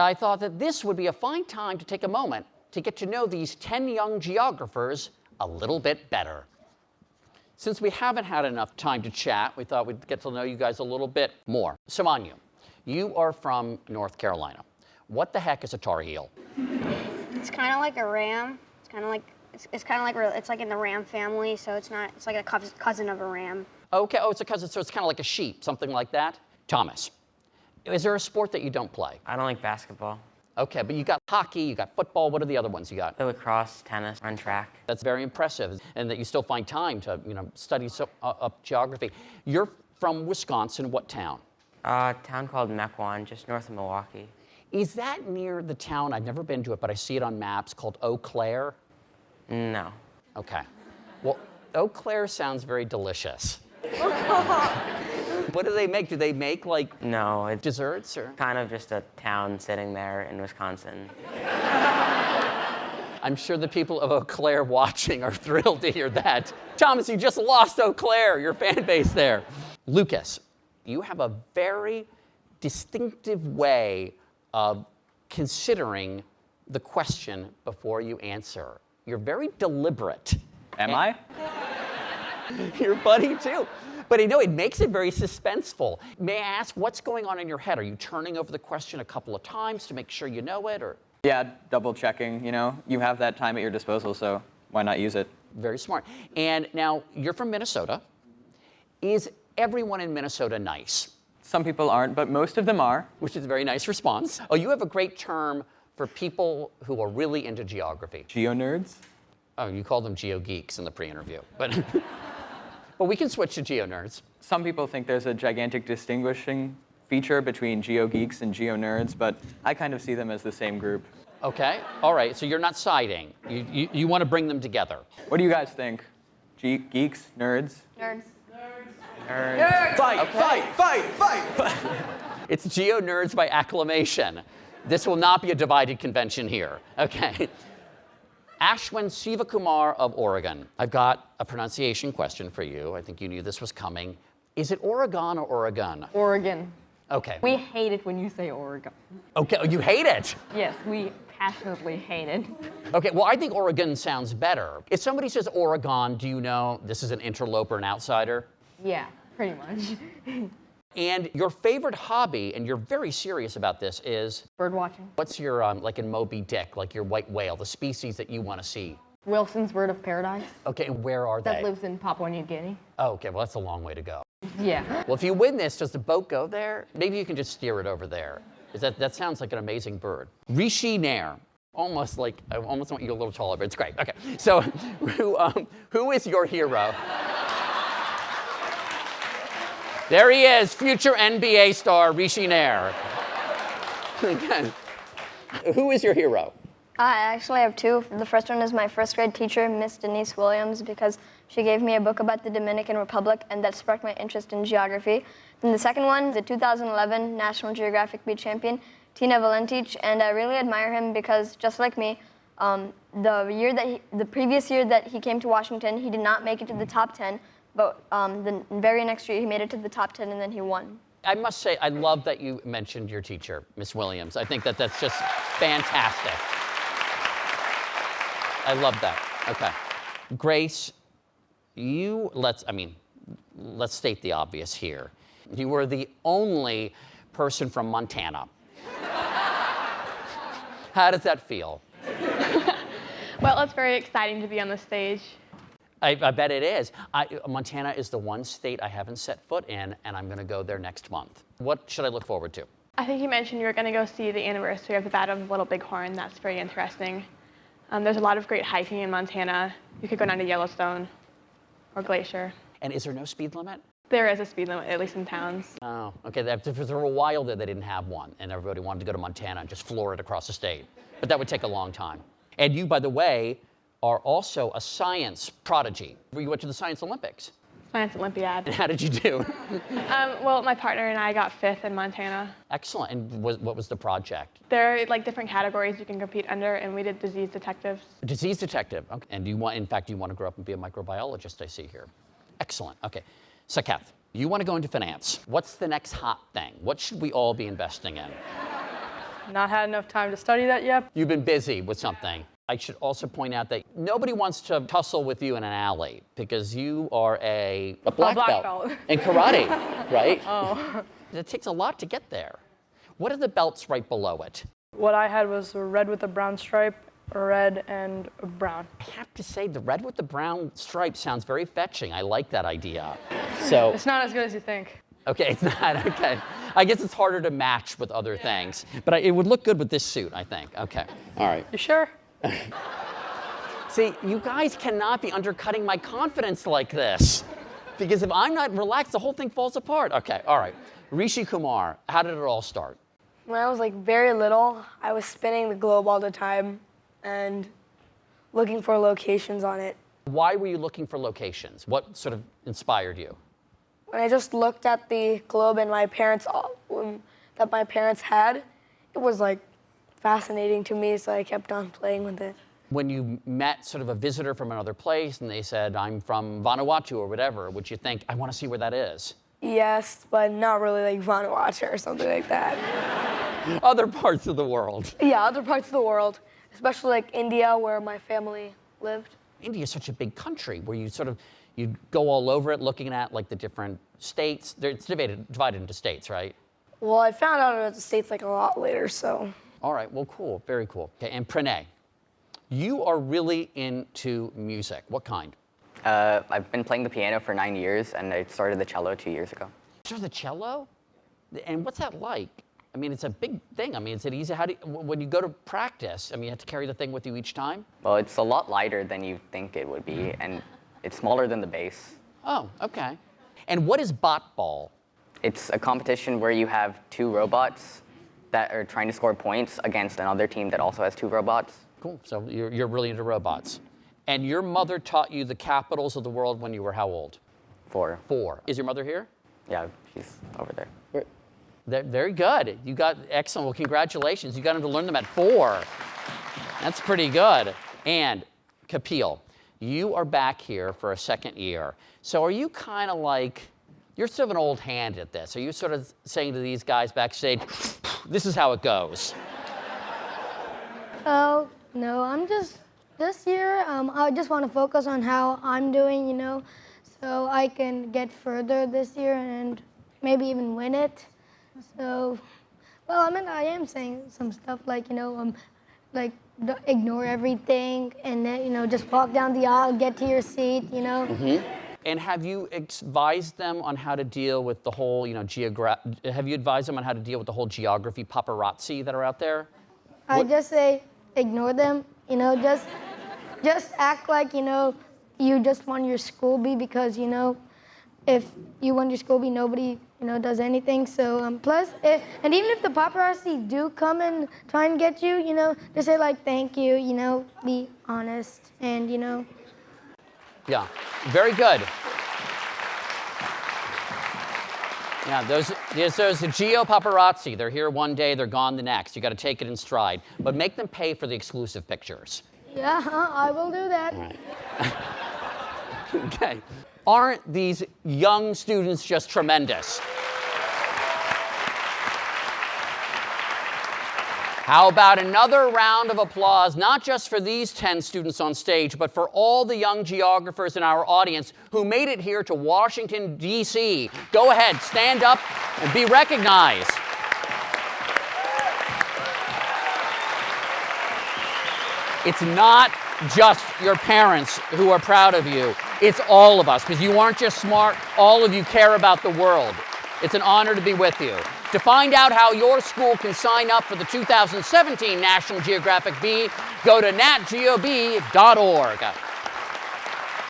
I thought that this would be a fine time to take a moment to get to know these 10 young geographers a little bit better. Since we haven't had enough time to chat, we thought we'd get to know you guys a little bit more. Samanyu, you are from North Carolina. What the heck is a Tar Heel? It's kind of like a ram. It's like in the ram family, so it's like a cousin of a ram. Okay, oh, it's a cousin, so it's kind of like a sheep, something like that? Thomas, is there a sport that you don't play? I don't like basketball. Okay, but you got hockey, you got football, what are the other ones you got? Lacrosse, tennis, run track. That's very impressive, and that you still find time to, study up geography. You're from Wisconsin, what town? A town called Mequon, just north of Milwaukee. Is that near the town, I've never been to it, but I see it on maps, called Eau Claire? No. Okay. Well, Eau Claire sounds very delicious. What do they make? Do they make, like, No, it's desserts, or? kind of just a town sitting there in Wisconsin. I'm sure the people of Eau Claire watching are thrilled to hear that. Thomas, you just lost Eau Claire, your fan base there. Lucas, you have a very distinctive way of considering the question before you answer. You're very deliberate. Am I? You're funny too. But it makes it very suspenseful. May I ask, what's going on in your head? Are you turning over the question a couple of times to make sure you know it, or? Yeah, double checking, You have that time at your disposal, so why not use it? Very smart. And now, you're from Minnesota. Is everyone in Minnesota nice? Some people aren't, but most of them are. Which is a very nice response. Oh, you have a great term for people who are really into geography. Geo-nerds? Oh, you called them geo-geeks in the pre-interview. But, but we can switch to geo-nerds. Some people think there's a gigantic distinguishing feature between geo-geeks and geo-nerds, but I kind of see them as the same group. Okay, all right, so you're not siding. You want to bring them together. What do you guys think? Geeks? Nerds? Nerds. Nerds. Fight, okay. fight! It's geo-nerds by acclamation. This will not be a divided convention here. Okay. Ashwin Sivakumar of Oregon. I've got a pronunciation question for you. I think you knew this was coming. Is it Oregon or Oregon? Oregon. Okay. We hate it when you say Oregon. Okay, oh, you hate it? Yes, we passionately hate it. Okay, well, I think Oregon sounds better. If somebody says Oregon, do you know this is an interloper, an outsider? Yeah, pretty much. And your favorite hobby, and you're very serious about this, is? Bird watching. What's your, like in Moby Dick, like your white whale, the species that you want to see? Wilson's bird of paradise. Okay, and where are they? That lives in Papua New Guinea. Oh, okay, well, that's a long way to go. Yeah. Well, if you win this, does the boat go there? Maybe you can just steer it over there. That sounds like an amazing bird. Rishi Nair. Almost like, I almost want you a little taller, but it's great. Okay, so who is your hero? There he is, future NBA star Rishi Nair. Again, who is your hero? I actually have two. The first one is my first grade teacher, Miss Denise Williams, because she gave me a book about the Dominican Republic, and that sparked my interest in geography. And the second one, the 2011 National Geographic Beat Champion, Tina Valentich, and I really admire him because, just like me, the previous year that he came to Washington, he did not make it to the top 10, but the very next year he made it to the top 10, and then he won. I must say, I love that you mentioned your teacher, Miss Williams. I think that's just fantastic. I love that. Okay. Grace, let's state the obvious here. You were the only person from Montana. How does that feel? Well, it's very exciting to be on the stage. I bet it is. Montana is the one state I haven't set foot in, and I'm going to go there next month. What should I look forward to? I think you mentioned you were going to go see the anniversary of the Battle of Little Bighorn. That's very interesting. There's a lot of great hiking in Montana. You could go down to Yellowstone or Glacier. And is there no speed limit? There is a speed limit, at least in towns. Oh, okay. For a while there, they didn't have one, and everybody wanted to go to Montana and just floor it across the state. But that would take a long time. And you, by the way, are also a science prodigy. You went to the Science Olympics. Science Olympiad. And how did you do? Well, my partner and I got 5th in Montana. Excellent. And what was the project? There are like different categories you can compete under, and we did disease detectives. Disease detective. Okay. And you want to grow up and be a microbiologist, I see here. Excellent. Okay. Saket, you want to go into finance. What's the next hot thing? What should we all be investing in? Not had enough time to study that yet. You've been busy with something. I should also point out that nobody wants to tussle with you in an alley because you are a black belt in karate, right? Oh. It takes a lot to get there. What are the belts right below it? What I had was a red with a brown stripe, a red, and a brown. I have to say, the red with the brown stripe sounds very fetching. I like that idea. So, It's not as good as you think. okay, it's not, okay. I guess it's harder to match with other things. But it would look good with this suit, I think. Okay, all right. You sure? See, you guys cannot be undercutting my confidence like this. Because if I'm not relaxed, the whole thing falls apart. Okay, all right. Rishi Kumar, how did it all start? When I was like very little, I was spinning the globe all the time and looking for locations on it. Why were you looking for locations? What sort of inspired you? When I just looked at the globe and that my parents had, it was like fascinating to me, so I kept on playing with it. When you met sort of a visitor from another place and they said, I'm from Vanuatu or whatever, would you think, I want to see where that is? Yes, but not really like Vanuatu or something like that. Other parts of the world. Yeah, other parts of the world, especially like India where my family lived. India is such a big country where you go all over it looking at like the different states. It's divided into states, right? Well, I found out about the States like a lot later, so. All right, well, cool, very cool. Okay, and Pranay, you are really into music. What kind? I've been playing the piano for 9 years, and I started the cello 2 years ago. Sure, the cello? And what's that like? I mean, it's a big thing. I mean, is it easy? When you go to practice, I mean, you have to carry the thing with you each time? Well, it's a lot lighter than you think it would be, and it's smaller than the bass. Oh, okay. And what is bot ball? It's a competition where you have 2 robots that are trying to score points against another team that also has 2 robots. Cool, so you're really into robots. And your mother taught you the capitals of the world when you were how old? 4. 4. Is your mother here? Yeah, she's over there. Very good. You got excellent. Well, congratulations. You got him to learn them at 4. That's pretty good. And Kapil, you are back here for a second year. So are you kind of like, you're sort of an old hand at this. Are you sort of saying to these guys backstage, this is how it goes? Oh, no, this year, I just want to focus on how I'm doing, so I can get further this year and maybe even win it. So, well, I am saying some stuff like, like ignore everything and then, just walk down the aisle, get to your seat, Mm-hmm. And have you advised them on how to deal with the whole, have you advised them on how to deal with the whole geography paparazzi that are out there? I just say ignore them, just act like, you just want your school be because, if you want your school be, nobody, does anything. So, plus, and even if the paparazzi do come and try and get you, just say like, thank you, be honest and, Yeah, very good. Yeah, there's the geo paparazzi. They're here one day, they're gone the next. You got to take it in stride, but make them pay for the exclusive pictures. yeah, I will do that. All right. Okay. Aren't these young students just tremendous? How about another round of applause, not just for these 10 students on stage, but for all the young geographers in our audience who made it here to Washington, D.C. Go ahead, stand up and be recognized. It's not just your parents who are proud of you. It's all of us, because you aren't just smart, all of you care about the world. It's an honor to be with you. To find out how your school can sign up for the 2017 National Geographic Bee, go to natgeob.org.